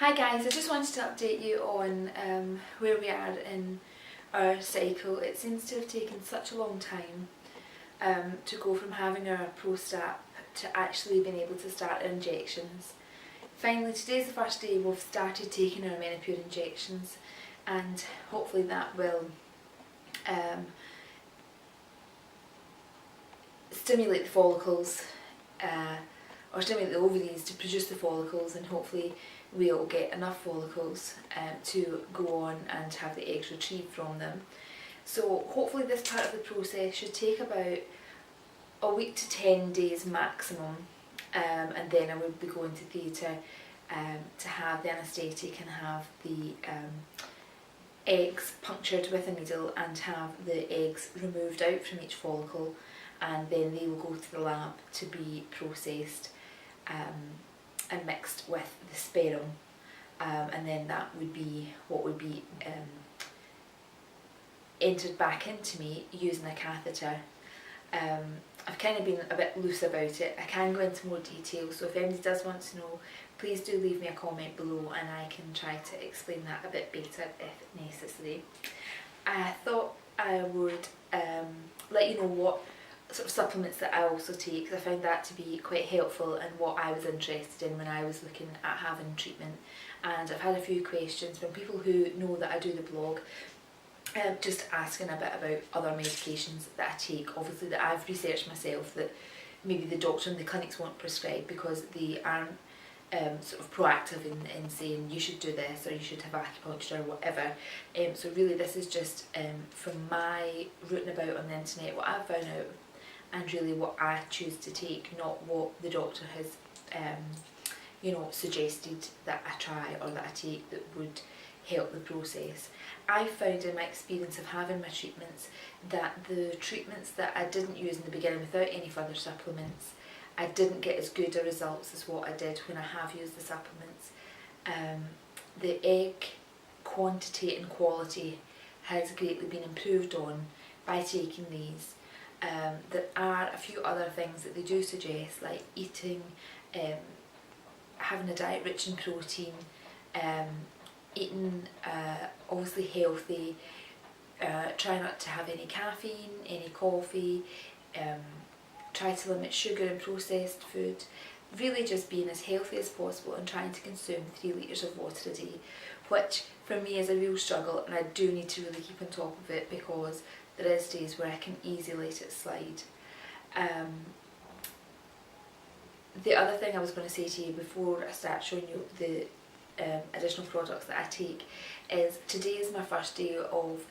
Hi guys, I just wanted to update you on where we are in our cycle. It seems to have taken such a long time to go from having our Pro-Stap to actually being able to start our injections. Finally, today's the first day we've started taking our Menopur injections, and hopefully that will stimulate the follicles or stimulate the ovaries to produce the follicles, and hopefully we'll get enough follicles to go on and have the eggs retrieved from them. So hopefully this part of the process should take about a week to 10 days maximum, and then I would be going to theatre to have the anaesthetic and have the eggs punctured with a needle and have the eggs removed out from each follicle, and then they will go to the lab to be processed and mixed with the sperm, and then that would be what would be entered back into me using a catheter. I've kind of been a bit loose about it. I can go into more detail, so if anybody does want to know, please do leave me a comment below and I can try to explain that a bit better if necessary. I thought I would let you know what sort of supplements that I also take, because I found that to be quite helpful and what I was interested in when I was looking at having treatment. And I've had a few questions from people who know that I do the blog, just asking a bit about other medications that I take, obviously that I've researched myself, that maybe the doctor and the clinics won't prescribe because they aren't sort of proactive in saying you should do this or you should have acupuncture or whatever. So really this is just from my rooting about on the internet, what I've found out, and really what I choose to take, not what the doctor has suggested that I try or that I take that would help the process. I found in my experience of having my treatments that the treatments that I didn't use in the beginning without any further supplements, I didn't get as good a results as what I did when I have used the supplements. The egg quantity and quality has greatly been improved on by taking these. There are a few other things that they do suggest, like eating, having a diet rich in protein, eating obviously healthy, try not to have any caffeine, any coffee, try to limit sugar and processed food, really just being as healthy as possible and trying to consume 3 litres of water a day, which for me is a real struggle, and I do need to really keep on top of it because there is days where I can easily let it slide. The other thing I was going to say to you before I start showing you the additional products that I take is today is my first day of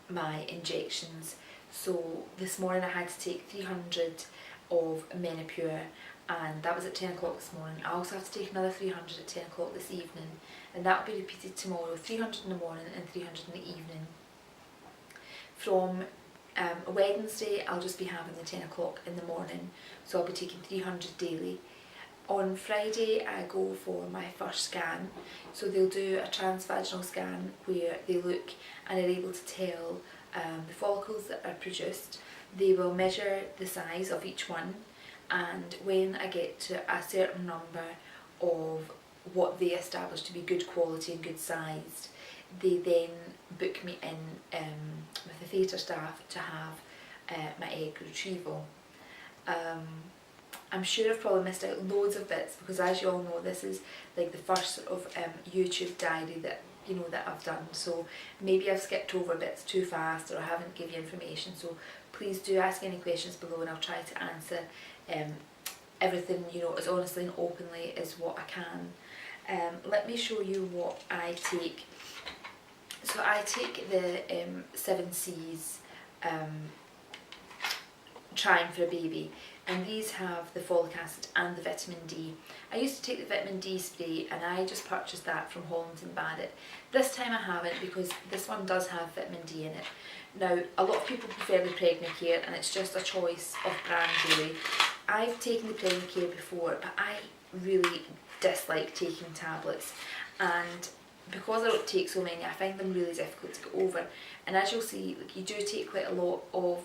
my injections. So this morning I had to take 300 of Menopur, and that was at 10 o'clock this morning. I also have to take another 300 at 10 o'clock this evening, and that will be repeated tomorrow, 300 in the morning and 300 in the evening. From Wednesday I'll just be having the 10 o'clock in the morning, so I'll be taking 300 daily. On Friday I go for my first scan, so they'll do a transvaginal scan where they look and are able to tell the follicles that are produced. They will measure the size of each one, and when I get to a certain number of what they establish to be good quality and good sized, they then book me in with the theatre staff to have my egg retrieval. I'm sure I've probably missed out loads of bits because, as you all know, this is like the first sort of YouTube diary that that I've done, so maybe I've skipped over bits too fast or I haven't given you information, so please do ask any questions below and I'll try to answer everything as honestly and openly as what I can. Let me show you what I take. So I take the 7C's Trying for a Baby, and these have the folic acid and the vitamin D. I used to take the vitamin D spray and I just purchased that from Holland & Barrett. This time I haven't because this one does have vitamin D in it. Now, a lot of people prefer the Pregnacare and it's just a choice of brand really. I've taken the Pregnacare before, but I really dislike taking tablets, and because I don't take so many I find them really difficult to get over, and as you'll see, you do take quite a lot of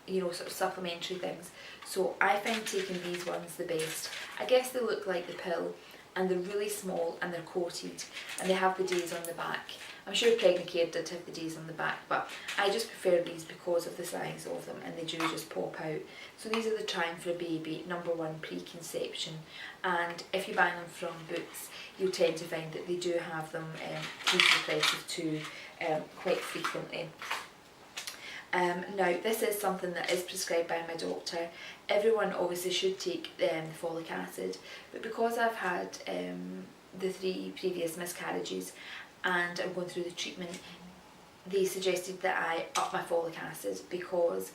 sort of supplementary things, so I find taking these ones the best. I guess they look like the pill, and they're really small and they're coated and they have the days on the back. I'm sure Pregnacare did have the days on the back, but I just prefer these because of the size of them, and they do just pop out. So these are the Trying for a Baby #1 Preconception, and if you buy them from Boots, you'll tend to find that they do have them through the prices too, quite frequently. Now, this is something that is prescribed by my doctor. Everyone obviously should take the folic acid, but because I've had the 3 previous miscarriages and I'm going through the treatment, they suggested that I up my folic acid, because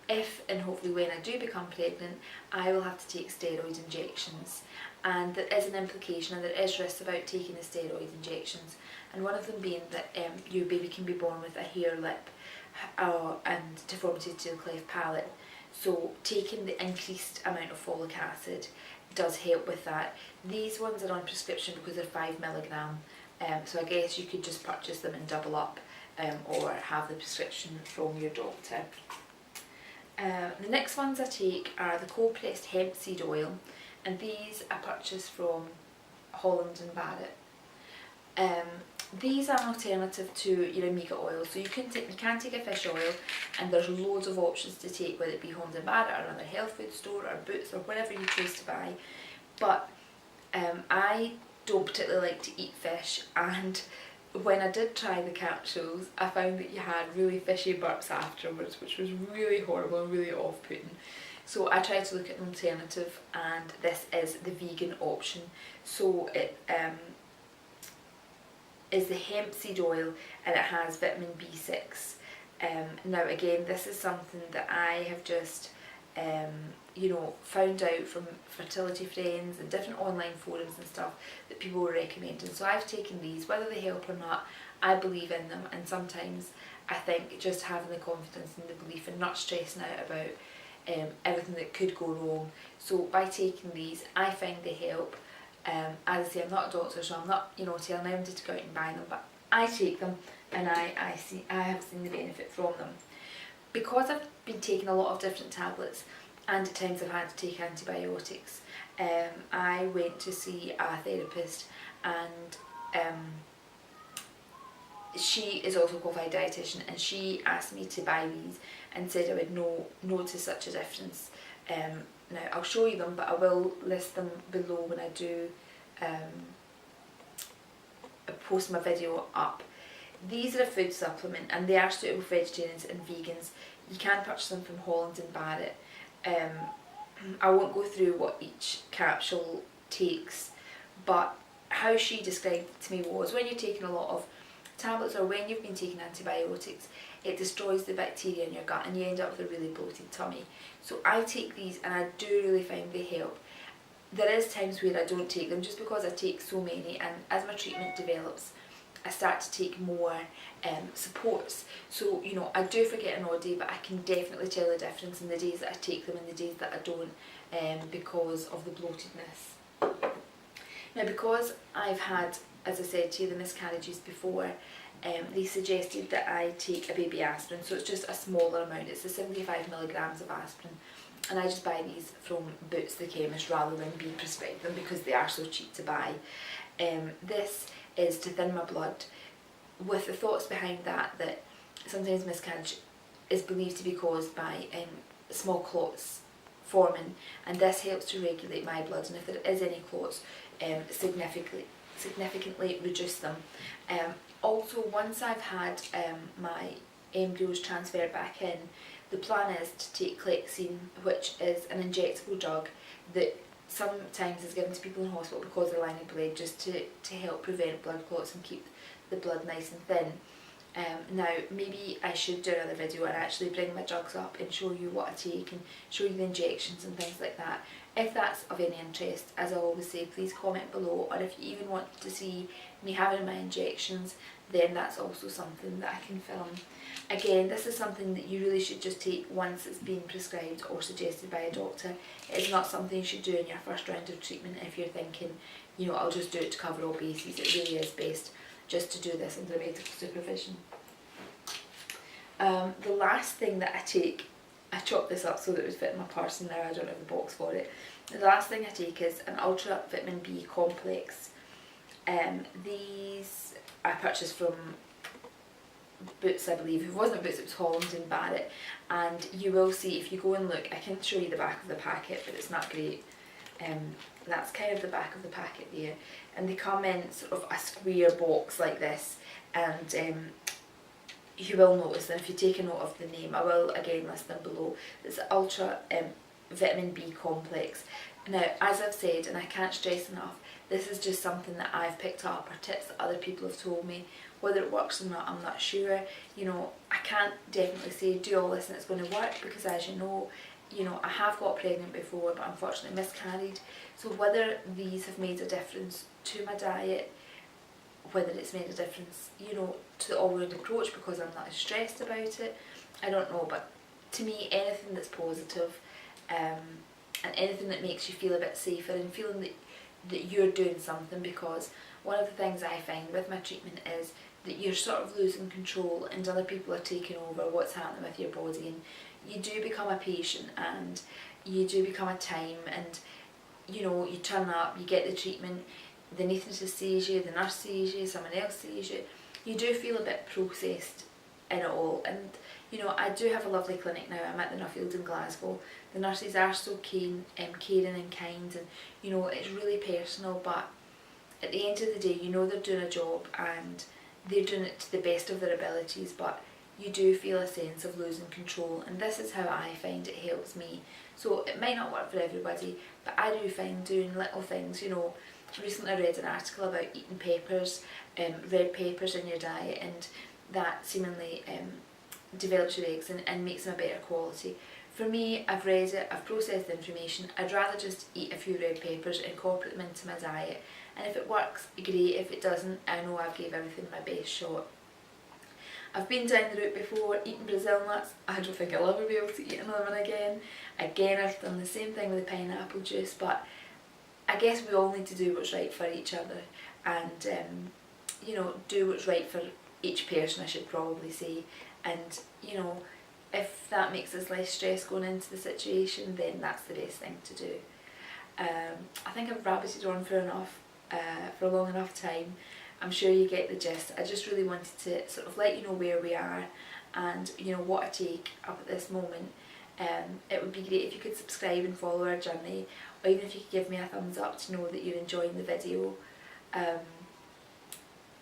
if and hopefully when I do become pregnant, I will have to take steroid injections, and there is an implication and there is risks about taking the steroid injections, and one of them being that your baby can be born with a hair lip and deformity to the cleft palate. So taking the increased amount of folic acid does help with that. These ones are on prescription because they're 5 milligram, so I guess you could just purchase them and double up, or have the prescription from your doctor. The next ones I take are the cold pressed hemp seed oil, and these I purchase from Holland and Barrett. These are an alternative to your omega oil, so you can take a fish oil, and there's loads of options to take, whether it be Holland and Barrett or another health food store or Boots or wherever you choose to buy. But I don't particularly like to eat fish, and when I did try the capsules, I found that you had really fishy burps afterwards, which was really horrible and really off-putting. So I tried to look at an alternative, and this is the vegan option. So it is the hemp seed oil, and it has vitamin B6. Now again, this is something that I have just found out from fertility friends and different online forums and stuff that people were recommending. So I've taken these, whether they help or not, I believe in them, and sometimes I think just having the confidence and the belief and not stressing out about everything that could go wrong. So by taking these, I find they help. As I say, I'm not a doctor, so I'm not telling everybody to go out and buy them, but I take them, and I have seen the benefit from them. Because I've been taking a lot of different tablets, and at times I've had to take antibiotics, I went to see a therapist, and she is also a qualified dietitian, and she asked me to buy these and said I would notice such a difference. Now I'll show you them, but I will list them below when I do post my video up. These are a food supplement, and they are suitable for vegetarians and vegans. You can purchase them from Holland and Barrett. I won't go through what each capsule takes, but how she described it to me was, when you're taking a lot of tablets or when you've been taking antibiotics, it destroys the bacteria in your gut and you end up with a really bloated tummy. So I take these, and I do really find they help. There is times where I don't take them just because I take so many, and as my treatment develops, I start to take more supports. So I do forget an odd day, but I can definitely tell the difference in the days that I take them and the days that I don't, because of the bloatedness. Now, because I've had, as I said to you, the miscarriages before, they suggested that I take a baby aspirin, so it's just a smaller amount. It's the 75 milligrams of aspirin, and I just buy these from Boots the chemist rather than being prescribed them because they are so cheap to buy. This is to thin my blood, with the thoughts behind that sometimes miscarriage is believed to be caused by small clots forming, and this helps to regulate my blood, and if there is any clots, significantly reduce them. Also, once I've had my embryos transferred back in, the plan is to take Clexine, which is an injectable drug that sometimes is given to people in hospital because they're lying in bed, just to help prevent blood clots and keep the blood nice and thin. Now, maybe I should do another video and actually bring my drugs up and show you what I take and show you the injections and things like that. If that's of any interest, as I always say, please comment below, or if you even want to see me having my injections, then that's also something that I can film. Again, this is something that you really should just take once it's been prescribed or suggested by a doctor. It's not something you should do in your first round of treatment if you're thinking, I'll just do it to cover all bases. It really is best just to do this under medical supervision. The last thing that I take, I chopped this up so that it would fit in my purse, and now I don't have the box for it, The last thing I take is an ultra vitamin B complex. These I purchased from Boots, I believe. If it wasn't Boots, it was Holland and Barrett, and you will see if you go and look. I can show you the back of the packet, but it's not great. That's kind of the back of the packet there, and they come in sort of a square box like this, and you will notice that if you take a note of the name, I will again list them below. It's Ultra Vitamin B Complex. Now, as I've said, and I can't stress enough, this is just something that I've picked up, or tips that other people have told me. Whether it works or not, I'm not sure. You know, I can't definitely say do all this and it's going to work, because as you know, I have got pregnant before, but unfortunately miscarried. So whether these have made a difference to my diet, whether it's made a difference, to the all-round approach because I'm not as stressed about it, I don't know. But to me, anything that's positive, and anything that makes you feel a bit safer and feeling that you're doing something, because one of the things I find with my treatment is that you're sort of losing control and other people are taking over what's happening with your body, and you do become a patient and you do become a time, and you turn up, you get the treatment, the anaesthetist sees you, the nurse sees you, someone else sees you. You do feel a bit processed in it all, and I do have a lovely clinic now. I'm at the Nuffield in Glasgow. The nurses are so caring and kind, and it's really personal, but at the end of the day, they're doing a job and they're doing it to the best of their abilities, but you do feel a sense of losing control, and this is how I find it helps me. So it might not work for everybody, but I do find doing little things, recently I read an article about eating peppers, red peppers in your diet, and that seemingly develops your eggs and makes them a better quality. For me, I've read it, I've processed the information. I'd rather just eat a few red peppers, incorporate them into my diet, and if it works, great. If it doesn't, I know I've gave everything my best shot. I've been down the route before, eating Brazil nuts. I don't think I'll ever be able to eat another one again. Again, I've done the same thing with the pineapple juice, but I guess we all need to do what's right for each other, and do what's right for each person, I should probably say. And if that makes us less stressed going into the situation, then that's the best thing to do. I think I've rabbited on for a long enough time. I'm sure you get the gist. I just really wanted to sort of let you know where we are and what I take up at this moment. It would be great if you could subscribe and follow our journey, or even if you could give me a thumbs up to know that you're enjoying the video.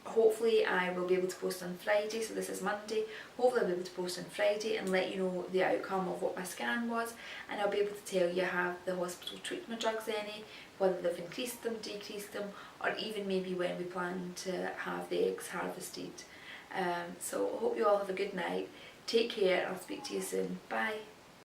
Hopefully I will be able to post on Friday, so this is Monday. Hopefully I'll be able to post on Friday and let you know the outcome of what my scan was, and I'll be able to tell you have the hospital tweaked my drugs any, whether they've increased them, decreased them, or even maybe when we plan to have the eggs harvested. So I hope you all have a good night. Take care, I'll speak to you soon. Bye.